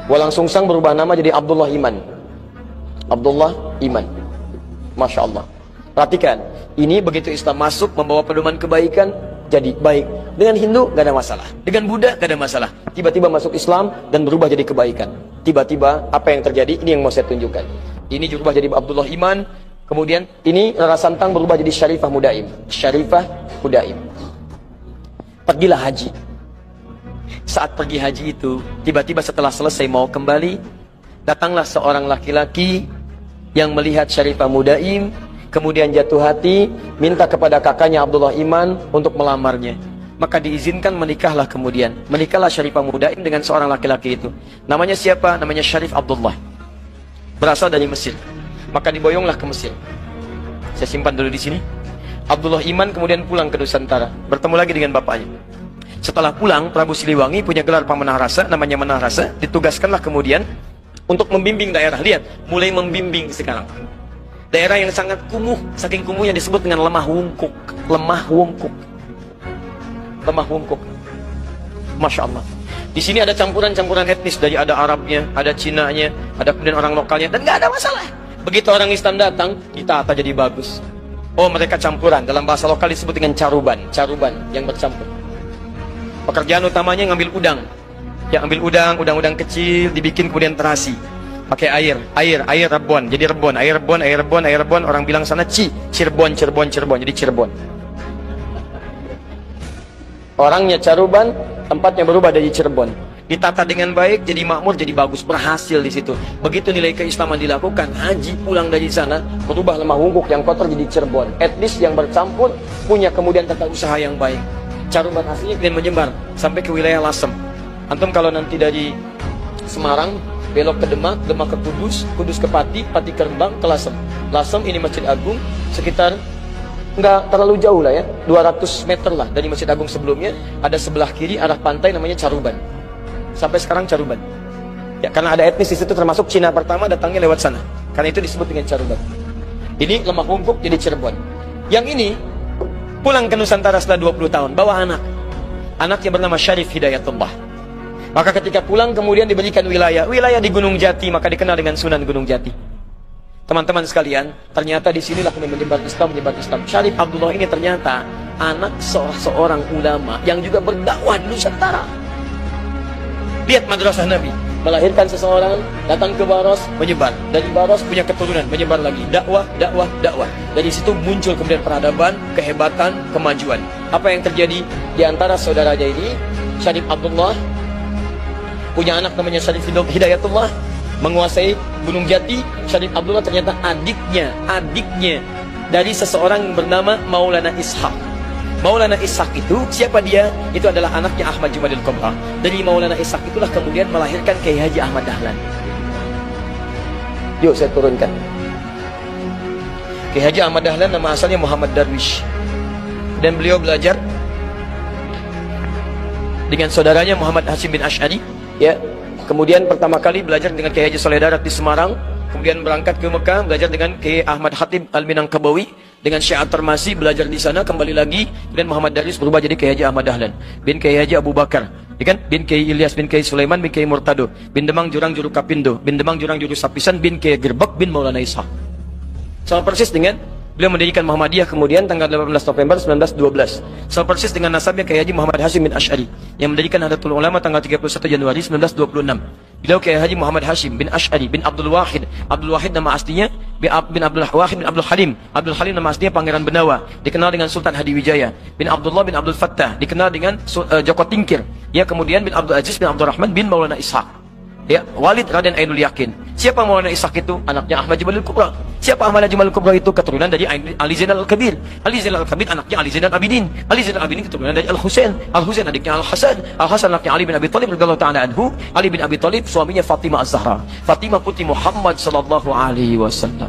Walang sungsang berubah nama jadi Abdullah Iman. Abdullah Iman. Masya Allah. Perhatikan, ini begitu Islam masuk membawa pedoman kebaikan, jadi baik. Dengan Hindu gak ada masalah, dengan Buddha gak ada masalah. Tiba-tiba masuk Islam dan berubah jadi kebaikan. Tiba-tiba apa yang terjadi? Ini yang mau saya tunjukkan. Ini berubah jadi Abdullah Iman. Kemudian ini Rara Santang berubah jadi Syarifah Mudaim. Syarifah Mudaim. Pergilah haji. Saat pergi haji itu, tiba-tiba setelah selesai mau kembali, datanglah seorang laki-laki yang melihat Syarifah Mudaim, kemudian jatuh hati, minta kepada kakaknya Abdullah Iman untuk melamarnya. Maka diizinkan menikahlah kemudian. Menikahlah Syarifah Mudaim dengan seorang laki-laki itu. Namanya siapa? Namanya Syarif Abdullah. Berasal dari Mesir. Maka diboyonglah ke Mesir. Saya simpan dulu di sini. Abdullah Iman kemudian pulang ke Nusantara, bertemu lagi dengan bapaknya. Setelah pulang, Prabu Siliwangi punya gelar Pamanah Rasa, namanya Manah Rasa, ditugaskanlah kemudian untuk membimbing daerah. Lihat, mulai membimbing sekarang. Daerah yang sangat kumuh, saking kumuhnya disebut dengan lemah wungkuk. Lemah wungkuk. Lemah wungkuk. Masya Allah. Di sini ada campuran-campuran etnis, dari ada Arabnya, ada Cinanya, ada kemudian orang lokalnya, dan nggak ada masalah. Begitu orang Islam datang, ditata jadi bagus. Oh, mereka campuran. Dalam bahasa lokal disebut dengan caruban. Caruban yang bercampur. Pekerjaan utamanya ngambil udang. Ya, ambil udang kecil, dibikin kemudian terasi. Pakai air Rebon. Jadi Rebon, air Rebon. Orang bilang sana Cirebon. Jadi Cirebon. Orangnya caruban, tempatnya berubah dari Cirebon. Ditata dengan baik, jadi makmur, jadi bagus, berhasil di situ. Begitu nilai keislaman dilakukan, haji pulang dari sana, berubah lemah wungkuk yang kotor jadi Cirebon. Etnis yang bercampur, punya kemudian tata usaha yang baik. Caruban aslinya kemudian menyebar sampai ke wilayah Lasem. Antum kalau nanti dari Semarang belok ke Demak, Demak ke Kudus, Kudus ke Pati, Pati ke Rembang, ke Lasem. Lasem ini Masjid Agung, sekitar nggak terlalu jauh lah ya, 200 meter lah dari Masjid Agung sebelumnya. Ada sebelah kiri arah pantai namanya Caruban. Sampai sekarang Caruban. Ya, karena ada etnis di situ, termasuk Cina pertama datangnya lewat sana. Karena itu disebut dengan Caruban. Ini lemah wungkuk jadi Cirebon. Yang ini pulang ke Nusantara setelah 20 tahun, bawa anak. Anaknya bernama Syarif Hidayatullah. Maka ketika pulang kemudian diberikan wilayah di Gunung Jati, maka dikenal dengan Sunan Gunung Jati. Teman-teman sekalian, ternyata di sinilah kemudian menyebar Islam. Syarif Abdullah ini ternyata anak seorang ulama yang juga berdakwah di Nusantara. Lihat madrasah Nabi, melahirkan seseorang, datang ke Baros, menyebar. Dari Baros punya keturunan, menyebar lagi. Dakwah. Dari situ muncul kemudian peradaban, kehebatan, kemajuan. Apa yang terjadi di antara saudaranya ini? Syarif Abdullah punya anak namanya Syarif Hidayatullah, menguasai Gunung Jati. Syarif Abdullah ternyata adiknya dari seseorang yang bernama Maulana Ishaq. Maulana Ishaq itu, siapa dia? Itu adalah anaknya Ahmad Jumadil Kubra. Dari Maulana Ishaq itulah kemudian melahirkan Kiai Haji Ahmad Dahlan. Yuk saya turunkan. Kiai Haji Ahmad Dahlan nama asalnya Muhammad Darwish. Dan beliau belajar dengan saudaranya Muhammad Hashim bin Ash'ari. Ya, kemudian pertama kali belajar dengan Kiai Haji Soleh Darat di Semarang. Kemudian berangkat ke Mekah, belajar dengan Kiai Ahmad Khatib Al-Minangkabawi, dengan Syekh At-Tarmasi, belajar di sana, kembali lagi. Kemudian Muhammad Daris berubah jadi Kiai Haji Ahmad Dahlan bin Kiai Haji Abu Bakar, ya kan? Bin Kiai Ilyas bin Kiai Sulaiman bin Kiai Murtado bin Demang Jurang Juru Kapindo bin Demang Jurang Juru Sapisan bin Kiai Gerbek bin Maulana Ishaq. Sama persis dengan beliau mendirikan Muhammadiyah kemudian tanggal 18 November 1912. Sama persis dengan nasabnya Kiai Haji Muhammad Hashim bin Ash'ari yang mendirikan Nahdlatul Ulama tanggal 31 Januari 1926. Beliau Kiai Haji Muhammad Hashim bin Ash'ari bin Abdul Wahid. Abdul Wahid nama aslinya bin Abdul Wahid bin Abdul Halim. Abdul Halim nama aslinya Pangeran Benawa, dikenal dengan Sultan Hadiwijaya. Bin Abdullah bin Abdul Fattah, dikenal dengan Joko Tingkir. Ya, kemudian bin Abdul Aziz bin Abdul Rahman bin Maulana Ishaq. Ya, Walid Raden Ainul Yakin. Siapa Maulana Ishaq itu? Anaknya Ahmad Jumalil Kubra. Siapa Ahmad Jumalil Kubra itu? Keturunan dari Ali Zainal Al-Kabir. Ali Zainal Al-Kabir anaknya Ali Zainal Abidin. Ali Zainal Abidin keturunan dari Al-Husain. Al-Husain adiknya Al-Hasan. Al-Hasan anaknya Ali bin Abi Thalib radhiyallahu ta'ala anhu. Ali bin Abi Thalib suaminya Fatimah Az-Zahra. Fatimah putri Muhammad sallallahu alaihi wasallam.